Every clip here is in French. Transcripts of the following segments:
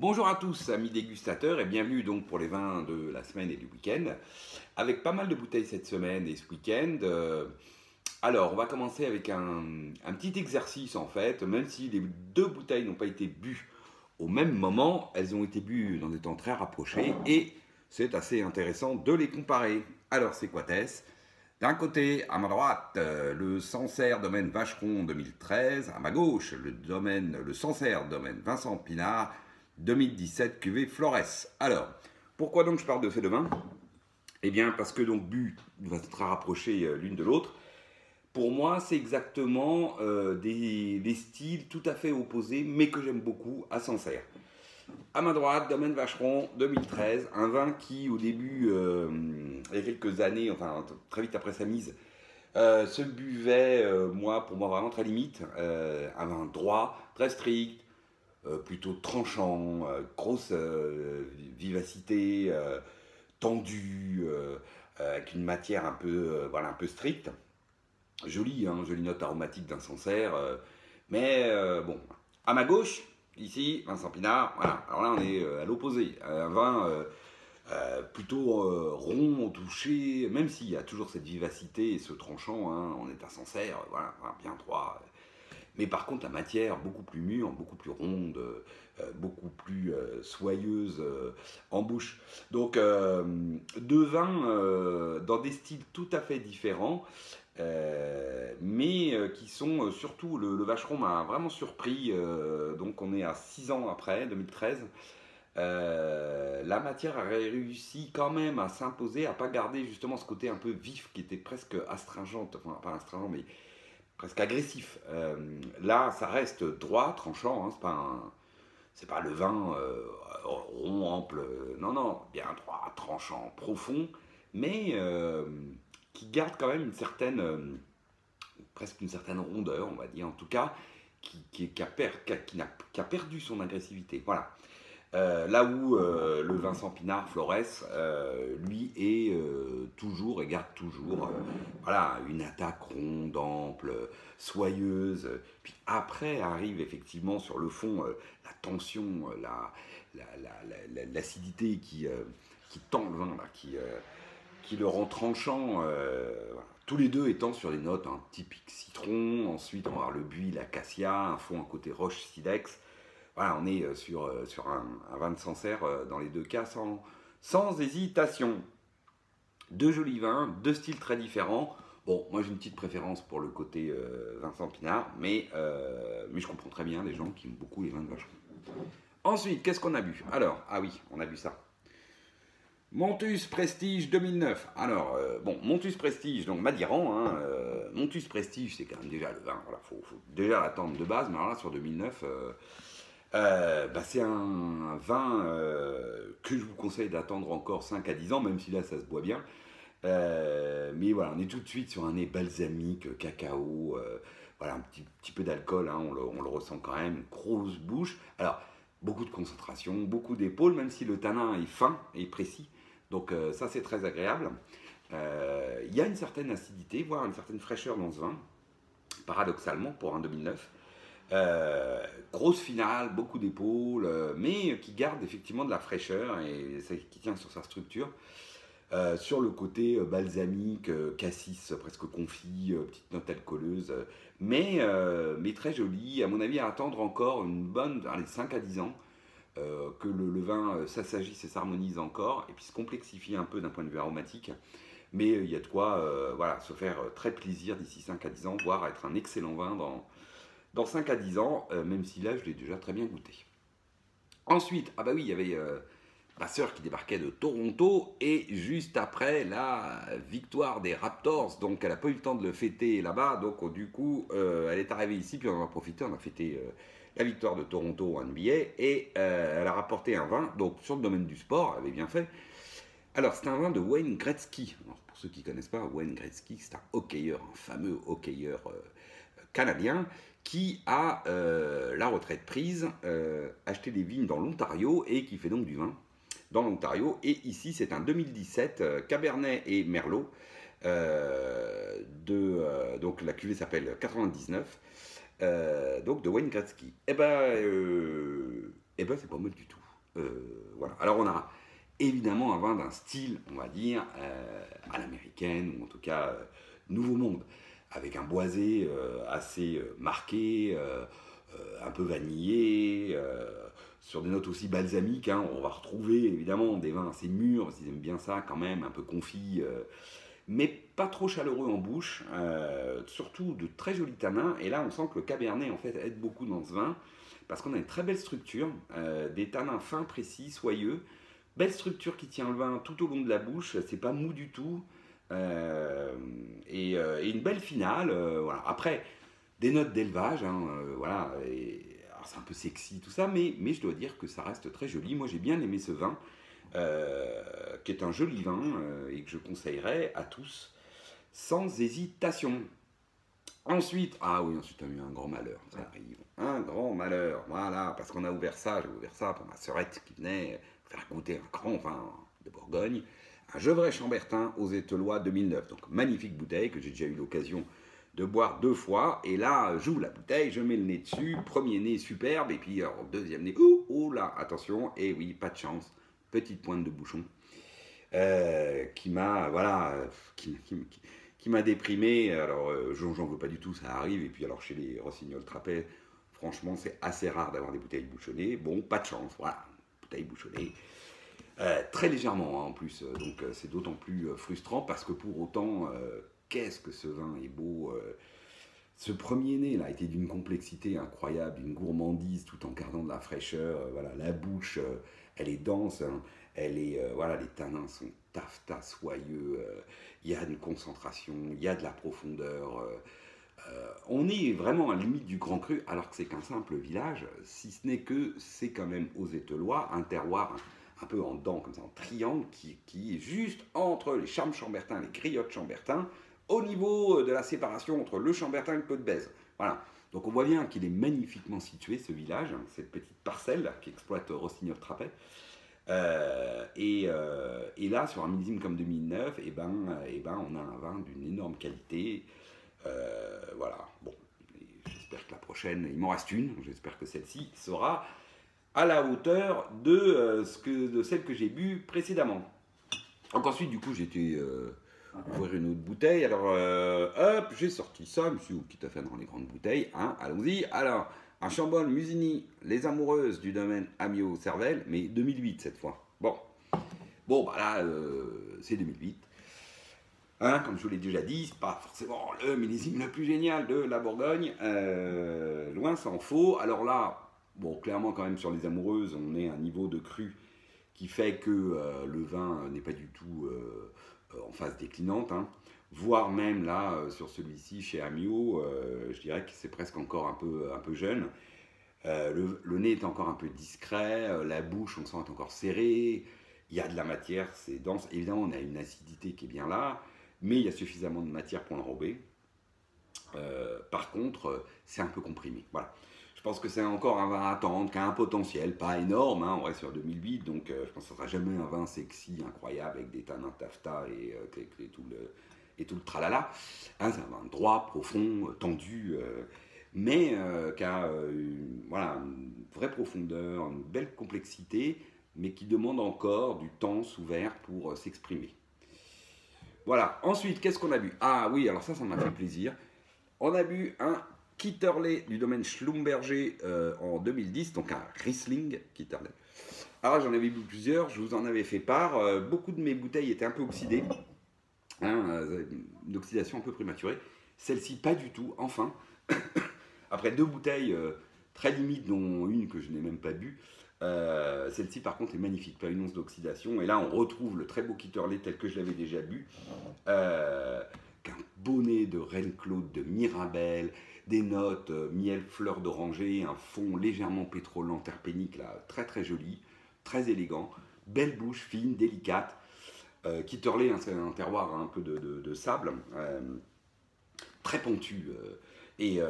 Bonjour à tous, amis dégustateurs, et bienvenue donc pour les vins de la semaine et du week-end, avec pas mal de bouteilles cette semaine et ce week-end. Alors, on va commencer avec un petit exercice en fait, même si les deux bouteilles n'ont pas été bues au même moment, elles ont été bues dans des temps très rapprochés et c'est assez intéressant de les comparer. Alors, c'est quoi Tess? D'un côté, à ma droite, le Sancerre Domaine Vacheron 2013. À ma gauche, le Sancerre Domaine Vincent Pinard 2017 cuvée Flores. Alors, pourquoi donc je parle de ces deux vins? Eh bien, parce que donc bu va se rapprocher l'une de l'autre. Pour moi, c'est exactement des styles tout à fait opposés, mais que j'aime beaucoup à Sancerre. À ma droite, Domaine Vacheron 2013, un vin qui, au début, il y a quelques années, enfin très vite après sa mise, se buvait, pour moi, vraiment très limite. Un vin droit, très strict, plutôt tranchant, grosse vivacité, tendue, avec une matière un peu, voilà, un peu stricte. Jolie, hein, jolie note aromatique d'un Sancerre. Mais bon, à ma gauche, ici, Vincent Pinard, voilà. Alors là, on est à l'opposé. Un vin plutôt rond au toucher, même s'il y a toujours cette vivacité et ce tranchant, hein, on est à Sancerre, voilà, bien droit. Mais par contre, la matière, beaucoup plus mûre, beaucoup plus ronde, beaucoup plus soyeuse en bouche. Donc, deux vins dans des styles tout à fait différents, mais qui sont surtout, le Vacheron m'a vraiment surpris, donc on est à 6 ans après, 2013. La matière a réussi quand même à s'imposer, à pas garder justement ce côté un peu vif qui était presque astringent, enfin pas astringent, mais presque agressif. Là, ça reste droit, tranchant, hein, c'est pas le vin rond, ample, non, non, bien droit, tranchant, profond, mais qui garde quand même une certaine, presque une certaine rondeur, on va dire, en tout cas, qui a perdu son agressivité. Voilà. Là où le Vincent Pinard Flores, lui, est toujours et garde toujours voilà, une attaque ronde, ample, soyeuse. Puis après arrive effectivement sur le fond la tension, l'acidité qui tend le vin, là, qui le rend tranchant. Voilà. Tous les deux étant sur des notes typiques citron, ensuite on va avoir le buis, l'acacia, un fond, un côté roche silex. Voilà, on est sur un vin de Sancerre dans les deux cas sans hésitation. Deux jolis vins, deux styles très différents. Bon, moi j'ai une petite préférence pour le côté Vincent Pinard, mais je comprends très bien les gens qui aiment beaucoup les vins de Vacheron. Ensuite, qu'est-ce qu'on a bu? Alors, ah oui, on a bu ça. Montus Prestige 2009. Alors, bon, Montus Prestige, donc Madiran, hein, Montus Prestige, c'est quand même déjà le vin, voilà, faut déjà l'attendre de base, mais alors là, sur 2009, c'est un vin que je vous conseille d'attendre encore 5 à 10 ans, même si là, ça se boit bien. Mais voilà, on est tout de suite sur un nez balsamique, cacao, voilà, un petit peu d'alcool, hein, on le ressent quand même, une grosse bouche. Alors, beaucoup de concentration, beaucoup d'épaules, même si le tanin est fin et précis. Donc ça, c'est très agréable. Il y a une certaine acidité, voire une certaine fraîcheur dans ce vin, paradoxalement, pour un 2009. Grosse finale, beaucoup d'épaules, mais qui garde effectivement de la fraîcheur et qui tient sur sa structure. Sur le côté balsamique, cassis presque confit, petite note alcooleuse, mais très jolie. À mon avis, à attendre encore une bonne, allez, 5 à 10 ans, que le vin s'assagisse et s'harmonise encore, et puis se complexifie un peu d'un point de vue aromatique. Mais il y a de quoi voilà, se faire très plaisir d'ici 5 à 10 ans, voire être un excellent vin dans 5 à 10 ans, même si là, je l'ai déjà très bien goûté. Ensuite, ah bah oui, il y avait ma sœur qui débarquait de Toronto, et juste après la victoire des Raptors, donc elle n'a pas eu le temps de le fêter là-bas, donc du coup, elle est arrivée ici, puis on en a profité, on a fêté la victoire de Toronto en NBA, et elle a rapporté un vin, donc sur le domaine du sport, elle avait bien fait. Alors, c'est un vin de Wayne Gretzky. Alors, pour ceux qui ne connaissent pas, Wayne Gretzky, c'est un hockeyeur, un fameux hockeyeur canadien qui a la retraite prise, acheté des vignes dans l'Ontario et qui fait donc du vin dans l'Ontario. Et ici, c'est un 2017 Cabernet et Merlot. Donc la cuvée s'appelle 99, donc de Wayne Gretzky. Eh ben, c'est pas mal du tout. Voilà. Alors on a évidemment un vin d'un style, on va dire, à l'américaine, ou en tout cas Nouveau Monde, avec un boisé assez marqué, un peu vanillé, sur des notes aussi balsamiques. Hein. On va retrouver évidemment des vins assez mûrs, s'ils aiment bien ça quand même, un peu confits, mais pas trop chaleureux en bouche, surtout de très jolis tanins. Et là, on sent que le Cabernet en fait aide beaucoup dans ce vin, parce qu'on a une très belle structure, des tanins fins, précis, soyeux, belle structure qui tient le vin tout au long de la bouche, c'est pas mou du tout, et une belle finale. Voilà. Après, des notes d'élevage, hein, voilà, alors c'est un peu sexy tout ça, mais je dois dire que ça reste très joli. Moi j'ai bien aimé ce vin, qui est un joli vin et que je conseillerais à tous sans hésitation. Ensuite, ah oui, ensuite on a eu un grand malheur, ça arrive, un grand malheur, voilà, parce qu'on a ouvert ça, j'ai ouvert ça pour ma sœurette qui venait faire goûter un grand vin de Bourgogne, un Gevrey Chambertin aux Ételois 2009, donc magnifique bouteille que j'ai déjà eu l'occasion de boire 2 fois, et là, j'ouvre la bouteille, je mets le nez dessus, premier nez superbe, et puis alors, deuxième nez, oh là, attention, et oui, pas de chance, petite pointe de bouchon, qui m'a, voilà, qui m'a déprimé. Alors, j'en veux pas du tout, ça arrive. Et puis, alors, chez les Rossignols Trapet, franchement, c'est assez rare d'avoir des bouteilles bouchonnées. Bon, pas de chance, voilà, bouteille bouchonnée. Très légèrement, hein, en plus. Donc, c'est d'autant plus frustrant parce que pour autant, qu'est-ce que ce vin est beau. Ce premier nez là était d'une complexité incroyable, d'une gourmandise tout en gardant de la fraîcheur. Voilà, la bouche, elle est dense, hein, elle est, voilà, les tanins sont taffetas, soyeux. Il y a une concentration, il y a de la profondeur. On est vraiment à la limite du grand cru, alors que c'est qu'un simple village, si ce n'est que c'est quand même aux Ételois, un terroir un peu en dents, comme ça, en triangle, qui est juste entre les Charmes Chambertin, les Griottes Chambertin, au niveau de la séparation entre le Chambertin et le Côte d'Bèze. Voilà. Donc on voit bien qu'il est magnifiquement situé, ce village, hein, cette petite parcelle là, qui exploite Rossignol-Trapet. Et là, sur un millésime comme 2009, on a un vin d'une énorme qualité. Voilà. Bon, j'espère que la prochaine, il m'en reste une, j'espère que celle-ci sera à la hauteur de celle que j'ai bu précédemment. Donc ensuite, du coup, j'étais ouvrir une autre bouteille. Alors, hop, j'ai sorti ça, monsieur, quitte à faire dans les grandes bouteilles. Hein, allons-y. Alors, un Chambol Musigny, Les Amoureuses du domaine Amiot-Cervelle, mais 2008 cette fois. Bon, bah là, c'est 2008. Hein, comme je vous l'ai déjà dit, c'est pas forcément le millésime le plus génial de la Bourgogne. Loin s'en faut. Alors là, bon, clairement, quand même, sur Les Amoureuses, on est à un niveau de cru qui fait que le vin n'est pas du tout en phase déclinante, hein. Voire même là, sur celui-ci, chez Amiot, je dirais que c'est presque encore un peu jeune. Le nez est encore un peu discret, la bouche, on sent, est encore serrée, il y a de la matière, c'est dense. Évidemment, on a une acidité qui est bien là, mais il y a suffisamment de matière pour l'enrober. Par contre, c'est un peu comprimé. Voilà. Je pense que c'est encore un vin à attendre, qui a un potentiel, pas énorme, hein, on reste sur 2008, donc je pense que ce ne sera jamais un vin sexy, incroyable, avec des tanins taffetas et tout le tralala. Hein, c'est un vin droit, profond, tendu, mais qui a voilà, une vraie profondeur, une belle complexité, mais qui demande encore du temps sous verre pour s'exprimer. Voilà, ensuite, qu'est-ce qu'on a bu? Ah oui, alors ça m'a fait plaisir. On a bu un Kitterlé du domaine Schlumberger en 2010, donc un Riesling Kitterlé. Alors j'en avais bu plusieurs, je vous en avais fait part. Beaucoup de mes bouteilles étaient un peu oxydées, hein, une oxydation un peu prématurée. Celle-ci, pas du tout, enfin. Après 2 bouteilles très limites, dont une que je n'ai même pas bu, celle-ci par contre est magnifique, pas une once d'oxydation. Et là on retrouve le très beau Kitterlé tel que je l'avais déjà bu. Qu'un bonnet de Reine-Claude, de Mirabelle, des notes, miel, fleur d'oranger, un fond légèrement pétrolant, terpénique, là, très très joli, très élégant, belle bouche, fine, délicate. Kitterlé, hein, c'est un terroir un peu de sable, très pentu, et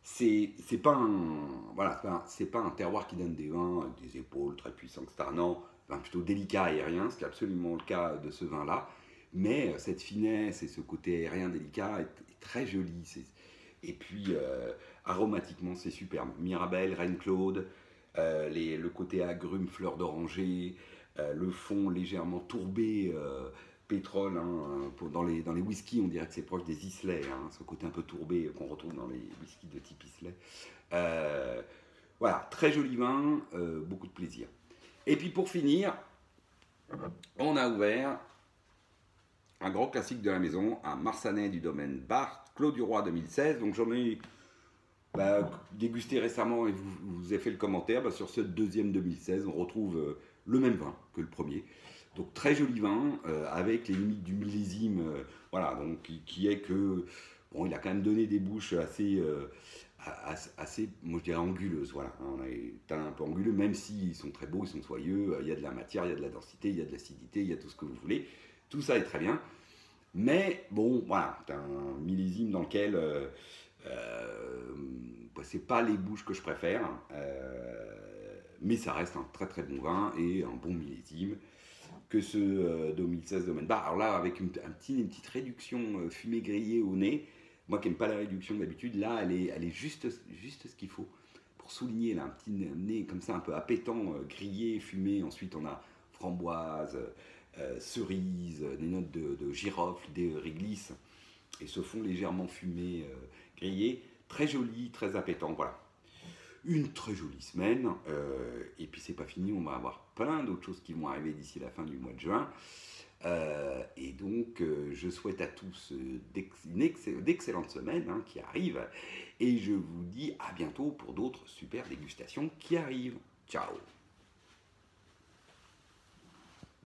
c'est pas un terroir qui donne des vins avec des épaules très puissants, etc. Non, vin plutôt délicat, aérien, ce qui est absolument le cas de ce vin-là. Mais cette finesse et ce côté aérien délicat est très joli. Et puis, aromatiquement, c'est superbe. Mirabelle, Reine-Claude, le côté agrumes, fleurs d'oranger, le fond légèrement tourbé, pétrole. Hein, dans les whiskies, on dirait que c'est proche des Islay, hein, ce côté un peu tourbé qu'on retrouve dans les whiskies de type Islay. Euh, voilà, très joli vin, beaucoup de plaisir. Et puis pour finir, on a ouvert un grand classique de la maison, un Marsanais du domaine Barthes, Clos du Roi 2016. Donc j'en ai dégusté récemment et vous avez fait le commentaire. Sur ce deuxième 2016, on retrouve le même vin que le premier. Donc très joli vin, avec les limites du millésime, voilà, donc qui est que, bon, il a quand même donné des bouches assez, moi je dirais anguleuses, voilà. On a des teint un peu anguleux, même s'ils sont très beaux, ils sont soyeux, il y a de la matière, il y a de la densité, il y a de l'acidité, il y a tout ce que vous voulez. Tout ça est très bien. Mais bon, voilà, c'est un millésime dans lequel c'est pas les bouches que je préfère, mais ça reste un très très bon vin et un bon millésime que ce 2016 Domaine Bar. Alors là, avec une petite réduction fumée grillée au nez, moi qui n'aime pas la réduction d'habitude, là, elle est juste ce qu'il faut pour souligner là, un petit nez comme ça, un peu appétant, grillé, fumé. Ensuite, on a framboise, cerise, des notes de girofle, des réglisse, et ce fond légèrement fumé, grillé. Très joli, très appétant, voilà. Une très jolie semaine, et puis c'est pas fini, on va avoir plein d'autres choses qui vont arriver d'ici la fin du mois de juin. Et donc, je souhaite à tous d'excellentes semaines hein, qui arrivent, et je vous dis à bientôt pour d'autres super dégustations qui arrivent. Ciao!